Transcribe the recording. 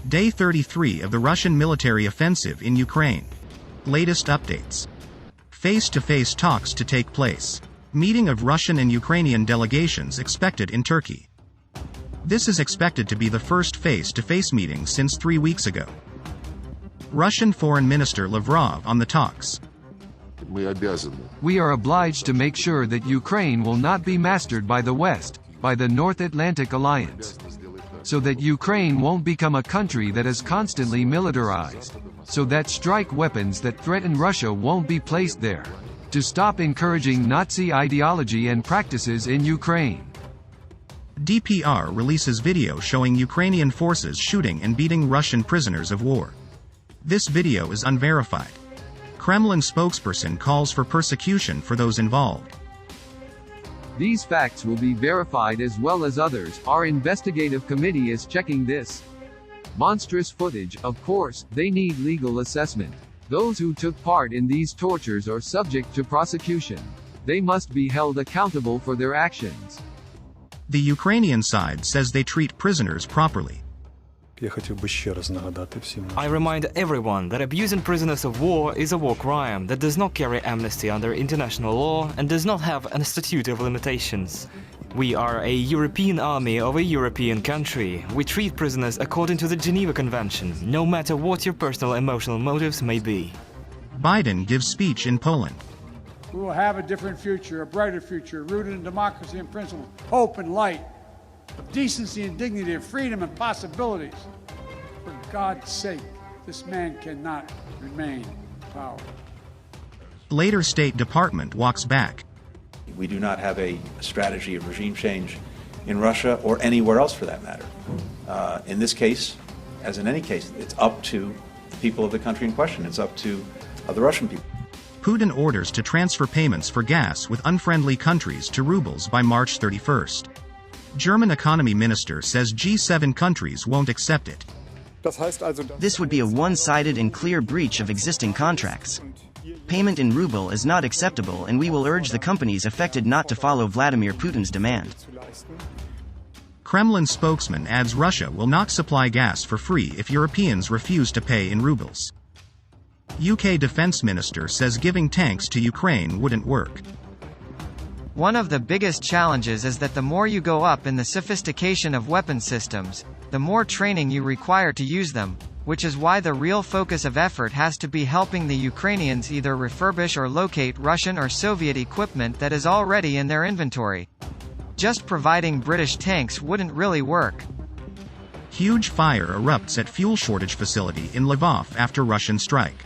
Day 33 of the Russian military offensive in Ukraine. Latest updates. Face-to-face talks to take place. Meeting of Russian and Ukrainian delegations expected in Turkey. This is expected to be the first face-to-face meeting since 3 weeks ago. Russian Foreign Minister Lavrov on the talks. We are obliged to make sure that Ukraine will not be mastered by the West, by the North Atlantic Alliance. So that Ukraine won't become a country that is constantly militarized. So that strike weapons that threaten Russia won't be placed there. To stop encouraging Nazi ideology and practices in Ukraine. DPR releases video showing Ukrainian forces shooting and beating Russian prisoners of war. This video is unverified. Kremlin spokesperson calls for persecution for those involved. These facts will be verified as well as others. Our investigative committee is checking this monstrous footage. Of course, they need legal assessment. Those who took part in these tortures are subject to prosecution. They must be held accountable for their actions. The Ukrainian side says they treat prisoners properly. I remind everyone that abusing prisoners of war is a war crime that does not carry amnesty under international law and does not have a statute of limitations. We are a European army of a European country. We treat prisoners according to the Geneva Convention, no matter what your personal emotional motives may be. Biden gives speech in Poland. We will have a different future, a brighter future, rooted in democracy and principle, hope and light, of decency and dignity, of freedom and possibilities. For God's sake, this man cannot remain in power. Later State Department walks back. We do not have a strategy of regime change in Russia or anywhere else for that matter. In this case, as in any case, it's up to the people of the country in question. It's up to the Russian people. Putin orders to transfer payments for gas with unfriendly countries to rubles by March 31st. German economy minister says G7 countries won't accept it. This would be a one-sided and clear breach of existing contracts. Payment in ruble is not acceptable, and we will urge the companies affected not to follow Vladimir Putin's demand. Kremlin spokesman adds Russia will not supply gas for free if Europeans refuse to pay in rubles. UK defense minister says giving tanks to Ukraine wouldn't work. One of the biggest challenges is that the more you go up in the sophistication of weapon systems, the more training you require to use them, which is why the real focus of effort has to be helping the Ukrainians either refurbish or locate Russian or Soviet equipment that is already in their inventory. Just providing British tanks wouldn't really work. Huge fire erupts at fuel shortage facility in Lviv after Russian strike.